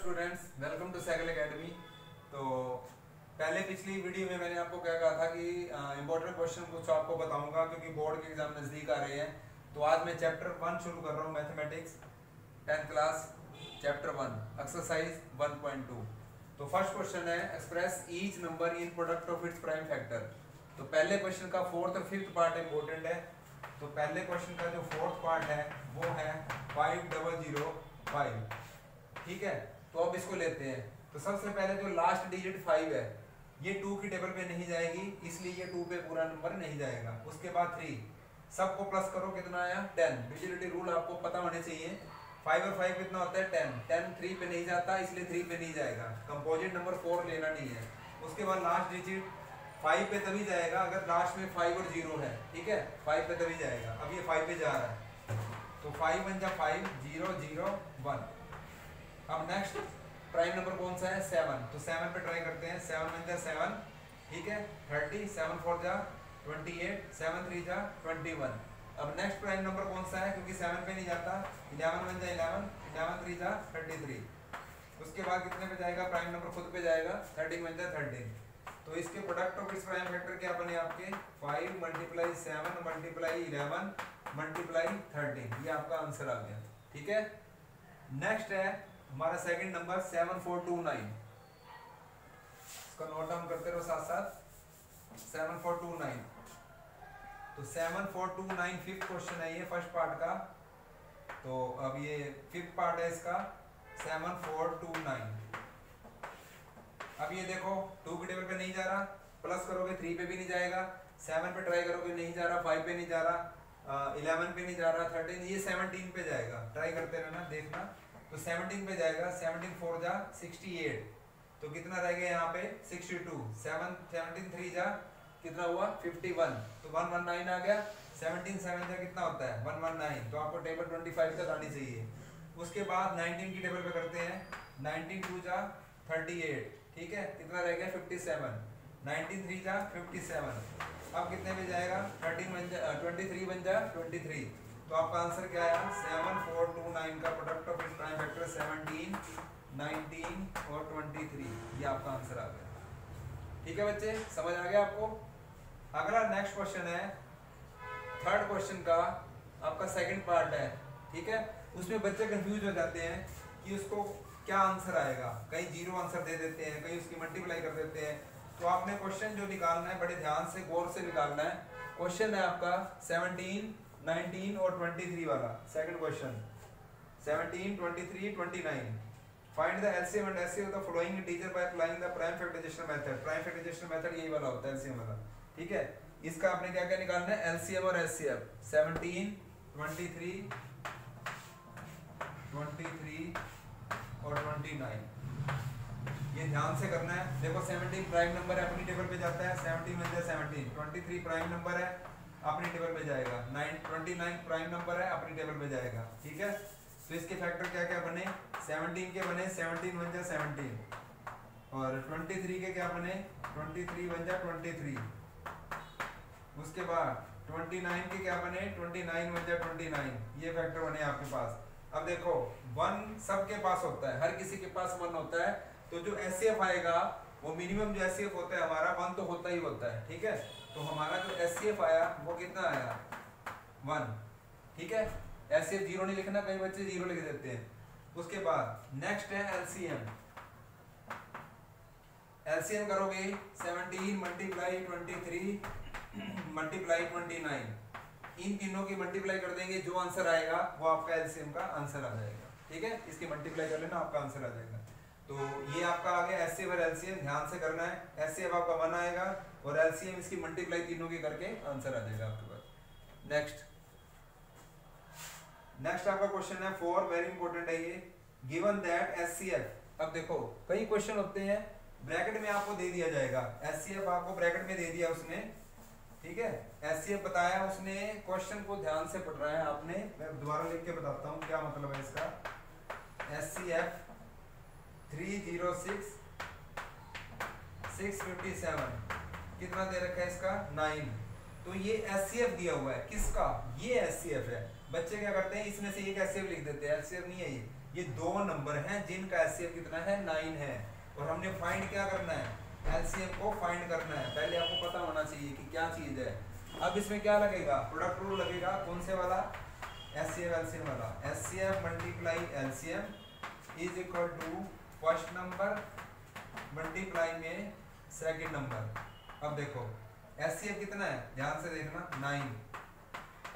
Students, welcome to cycle academy. तो पहले पिछली वीडियो में मैंने आपको क्या कहा था कि इंपॉर्टेंट क्वेश्चन कुछ आपको बताऊंगा क्योंकि बोर्ड के एग्जाम नज़दीक आ रहे हैं। तो आज मैं चैप्टर 1 शुरू कर रहा हूँ, mathematics 10th class chapter 1 exercise 1.2। तो फर्स्ट क्वेश्चन है express each number in product of its prime factor. तो पहले क्वेश्चन का फोर्थ और फिफ्थ पार्ट इंपॉर्टेंट है। तो पहले क्वेश्चन का जो फोर्थ पार्ट है वो है 5005। ठीक है, तो अब इसको लेते हैं। तो सबसे पहले जो लास्ट डिजिट 5 है ये 2 की टेबल पे नहीं जाएगी, इसलिए ये 2 पे पूरा नंबर नहीं जाएगा। उसके बाद 3 सबको प्लस करो, कितना आया 10। डिजिटली रूल आपको पता होने चाहिए। 5 और 5 कितना होता है 10। 10 3 पे नहीं जाता, इसलिए 3 पे नहीं जाएगा। कंपोजिट नंबर 4 लेना नहीं है। उसके बाद लास्ट डिजिट 5 पे तभी जाएगा अगर लास्ट में 5 और 0 है। ठीक है, 5 पे तभी जाएगा। अब ये 5 पे जा रहा है तो 5 बन जा 5 0 0 1। अब नेक्स्ट प्राइम नंबर कौन सा है 7। तो 7 पे ट्राई करते हैं। 7 बन जा 7, ठीक है 30। 7 4 जा 28, 7 3 जा 21। अब नेक्स्ट प्राइम नंबर कौन सा है, क्योंकि 7 पे नहीं जाता। 11 बन जा 11, 11 3 जा 33। उसके बाद कितने पे जाएगा प्राइम नंबर, खुद पे जाएगा 13 बन जा 13। तो इसके product of its prime factor क्या बने आपके 5 मल्टीप्लाई 7 मल्टीप्लाई 11 मल्टीप्लाई 13। ये आपका आंसर आ गया। ठीक है, नेक्स्ट है हमारा सेकंड नंबर 7429। इसका नोट डाउन करते रहो साथ साथ। 7429। तो 7429 फिफ्थ क्वेश्चन है ये फर्स्ट पार्ट का। तो अब ये फिफ्थ पार्ट है इसका 7429। अब ये देखो 2 की टेबल पे नहीं जा रहा, प्लस करोगे 3 पे भी नहीं जाएगा। 7 पे ट्राई करोगे नहीं जा रहा, 5 पे नहीं जा रहा, 11 पे नहीं जा रहा, 13, ये 17 पे जाएगा। ट्राई करते रहना, देखना। तो 17 पे जाएगा। 17 4 जा 68। तो कितना रह गया यहाँ पे 62। 17 3 जा कितना हुआ 51। तो 119 आ गया। 17 7 जा कितना होता है 119। तो आपको टेबल 25 तक आनी चाहिए। उसके बाद 19 की टेबल पे करते हैं। 19 2 जा 38, ठीक है कितना रह गया 57। 19 3 जा 57। अब कितने पे जाएगा 13 बन जा 23 बन जा 23। तो आपका आंसर क्या आया 7429 का product of its prime factor 17 19 और 23। ये आपका आंसर आ गया। ठीक है बच्चे, समझ आ गया आपको। अगला नेक्स्ट क्वेश्चन है थर्ड क्वेश्चन का, आपका सेकंड पार्ट है। ठीक है, उसमें बच्चे कंफ्यूज हो जाते हैं कि उसको क्या आंसर आएगा। कहीं 0 आंसर दे देते हैं, कहीं उसकी मल्टीप्लाई कर देते हैं। तो आपने क्वेश्चन जो निकालना है बड़े ध्यान से गौर से निकालना है। क्वेश्चन है आपका 17 19 और 23 वाला second question. 17 23 29। Find the LCM and HCF of the following integer by applying the prime factorization method. Prime factorization method यही वाला होता है, एलसीएम वाला। ठीक है, इसका आपने क्या क्या निकालना है एलसीएम और एचसीएफ। 17 23 और 29। ये ध्यान से करना है। देखो 17 प्राइम नंबर है, अपनी टेबल पे जाता है। 17 बन जाए 17। 23 प्राइम नंबर है, अपनी टेबल पे जाएगा। 29 प्राइम नंबर है, अपनी टेबल पे जाएगा। ठीक है, तो इसके फैक्टर क्या क्या बने 17 के बने 17 बन जा 17। और 23 के क्या बने 23 बन जा 23। उसके बाद 29 के क्या बने 29 बन जा 29। ये फैक्टर बने आपके पास। अब देखो 1 सबके पास होता है, हर किसी के पास 1 होता है। तो जो एचसीएफ आएगा वो मिनिमम जो एचसीएफ होता है हमारा 1 तो होता ही होता है। ठीक है, तो हमारा जो एचसीएफ आया वो कितना आया 1। ठीक है, एचसीएफ 0 नहीं लिखना, कई बच्चे 0 लिख देते हैं। उसके बाद नेक्स्ट है एलसीएम। एलसीएम करोगे 17 मल्टीप्लाई 23 मल्टीप्लाई 29। इन तीनों की मल्टीप्लाई कर देंगे, जो आंसर आएगा वो आपका एलसीएम का आंसर आ जाएगा। ठीक है, इसकी मल्टीप्लाई कर लेना, आपका आंसर आ जाएगा। तो ये आपका आ गया एचसीएफ और एलसीएम। ध्यान से करना है। एचसीएफ आपका 1 आएगा और एलसीएम इसकी मल्टीप्लाई तीनों की करके आंसर आ जाएगा आपके पास। नेक्स्ट आपका क्वेश्चन है 4, वेरी इंपॉर्टेंट है ये। Given that HCF. अब देखो कई क्वेश्चन होते हैं ब्रैकेट में आपको दे दिया जाएगा। एचसीएफ आपको ब्रैकेट में दे दिया उसने। ठीक है, एचसीएफ बताया उसने, क्वेश्चन को ध्यान से पढ़ रहा है आपने। मैं दोबारा लिख के बताता हूँ क्या मतलब है इसका। एचसीएफ 306 657 कितना दे रखा है इसका 9। तो ये एचसीएफ दिया हुआ है किसका, ये एचसीएफ है। बच्चे क्या करते हैं इसमें से एक एचसीएफ लिख देते हैं, एचसीएफ नहीं है ये दो नंबर हैं जिनका एचसीएफ कितना है 9 है, और हमने फाइंड क्या करना है, एलसीएम को फाइंड करना है। पहले आपको पता होना चाहिए कि क्या चीज है। अब इसमें क्या लगेगा, प्रोडक्ट रूल लगेगा, कौन से वाला, एचसीएफ एलसीएम वाला। HCF multiply LCM is equal to first number multiply में सेकंड नंबर। अब देखो एचसीएफ कितना है, ध्यान से देखना 9,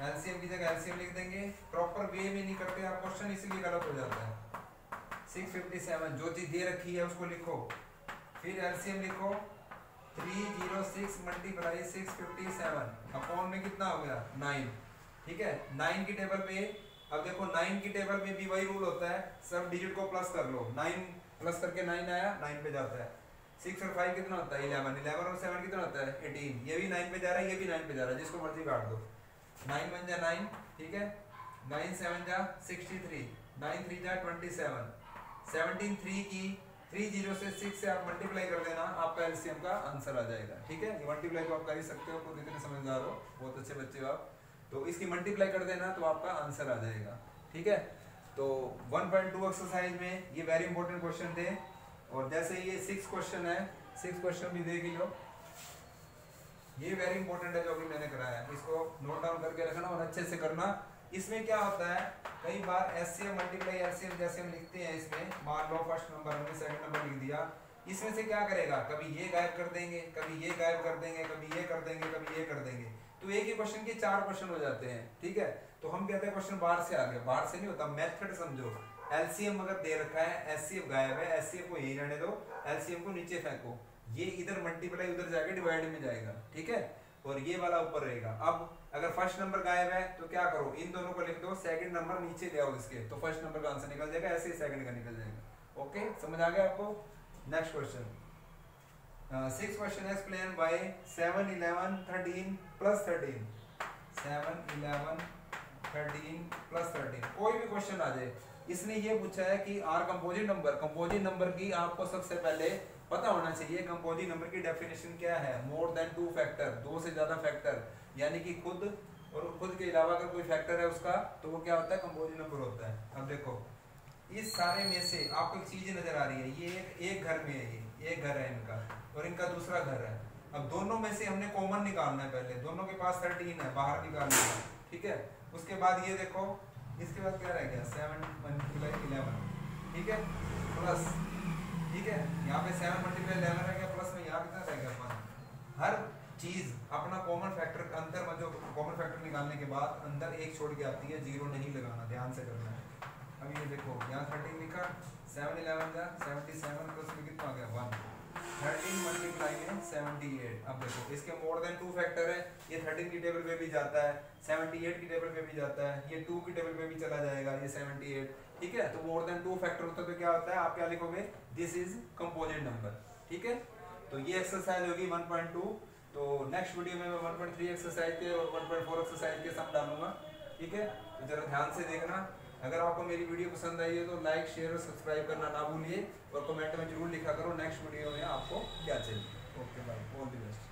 एलसीएम की जगह एलसीएम लिख देंगे। प्रॉपर वे में नहीं करते आप क्वेश्चन, इसलिए गलत हो जाता है। 657 जो चीज दे रखी है उसको लिखो, फिर एलसीएम लिखो 306 मल्टीप्लाई 657 अपॉन में कितना हो गया 9, ठीक है। 9 की टेबल पे, अब देखो 9 की टेबल में भी वही रूल होता है, सब डिजिट को प्लस कर लो, 9 प्लस करके 9 आया, 9 पे जाता है। 6 और 5 कितना होता है 11, 11 और 7 कितना होता है 18, ये भी 9 पे जा रहा है, ये भी 9 पे जा रहा है, जिसको मर्जी काट दो। 9 1 जा 9, ठीक है, 9 7 जा 63, 9 3 जा 27, 17 3 की 30 से 6 से आप मल्टीप्लाई कर देना, आपका एलसीएम का आंसर आ जाएगा, ठीक है। ये मल्टीप्लाई तो आप कर ही सकते हो, खुद इतने समझदार हो, बहुत अच्छे बच्चे हो आप, तो इसकी मल्टीप्लाई कर देना तो आपका आंसर आ जाएगा, ठीक है। तो 1.2 एक्सरसाइज में ये वेरी इंपॉर्टेंट क्वेश्चन थे, और जैसे ये 6 क्वेश्चन है, 6 क्वेश्चन भी देख लो, ये वेरी इंपॉर्टेंट है जो अभी मैंने कराया है, इसको नोट डाउन करके रखना और अच्छे से करना। इसमें क्या होता है, कई बार एचसीएफ मल्टीप्लाई एलसीएम जैसे हम लिखते हैं, इसमें मान लो फर्स्ट नंबर हमने सेकंड नंबर लिख दिया, इसमें से क्या करेगा, कभी ये गायब कर देंगे, कभी ये गायब कर देंगे, कभी ये कर देंगे, कभी ये कर देंगे, तो एक ही क्वेश्चन के 4 क्वेश्चन हो जाते हैं, ठीक है। तो हम कहते हैं क्वेश्चन बाहर से आ गया, बाहर से नहीं होता, मेथड समझो। एलसीएम अगर दे रखा है, एचसीएफ गायब है, एचसीएफ को यही रहने दो, एलसीएम को नीचे फेंको, ये इधर मल्टीप्लाई उधर जाके डिवाइड में जाएगा, ठीक है, और ये वाला ऊपर रहेगा। अब अगर फर्स्ट नंबर गायब है तो क्या करो, इन दोनों को लिख दो, सेकंड नंबर नीचे ले आओ इसके, तो फर्स्ट नंबर का आंसर निकल जाएगा, ऐसे ही सेकंड का निकल जाएगा। ओके, समझ आ गया आपको। Next question, 6 question explain by 7 11 13 plus 13, 7 11 13 plus 13, कोई भी क्वेश्चन आ जाए, इसने ये पूछा है कि आर कंपोजिट नंबर की आपको सबसे पहले पता होना चाहिए कंपोजिट नंबर की डेफिनेशन क्या है। मोर देन 2 फैक्टर, 2 से ज्यादा फैक्टर, यानी कि खुद और खुद के अलावा अगर कोई फैक्टर है उसका, तो वो क्या होता है, कंपोजिट नंबर होता है। अब देखो इस सारे में से आपको एक चीज नजर आ रही है, ये एक घर में है, ये एक घर है इनका और इनका दूसरा घर है। अब दोनों में से हमने कॉमन निकालना है, पहले दोनों के पास 13 है, बाहर निकालना है, ठीक है। उसके बाद ये देखो, इसके बाद क्या रह गया 7 मल्टीप्लाई 11, ठीक है, प्लस, ठीक है, यहाँ पे 7 मल्टीप्लाई 11 रह गया, प्लस में यहाँ कितना रह गया 1। हर चीज अपना कॉमन फैक्टर अंदर में, जो कॉमन फैक्टर निकालने के बाद अंदर एक छोड़ के आती है, 0 नहीं लगाना, ध्यान से करना है। अब ये देखो यहाँ 13 लिखा, 7 11 जा 77, प्लस में कितना आ गया 1, 13 मल्टीप्लाई में 78। अब देखो इसके मोर देन 2 फैक्टर है, ये 13 की टेबल पे भी जाता है, 78 की टेबल पे भी जाता है, ये 2 की टेबल पे भी चला जाएगा, ये 78, ठीक है। तो मोर देन 2 फैक्टर होता है तो क्या होता है, आप क्या लिखोगे, दिस इज कंपोजिट नंबर, ठीक है। तो ये एक्सरसाइज होगी 1.2। तो नेक्स्ट वीडियो में मैं 1.3 एक्सरसाइज के और 1.4 एक्सरसाइज के सम डालूंगा, ठीक है। तो जरा ध्यान से देखना। अगर आपको मेरी वीडियो पसंद आई है तो लाइक शेयर और सब्सक्राइब करना ना भूलिए, और कमेंट में जरूर लिखा करो नेक्स्ट वीडियो में आपको क्या चाहिए। Okay bye, all the best.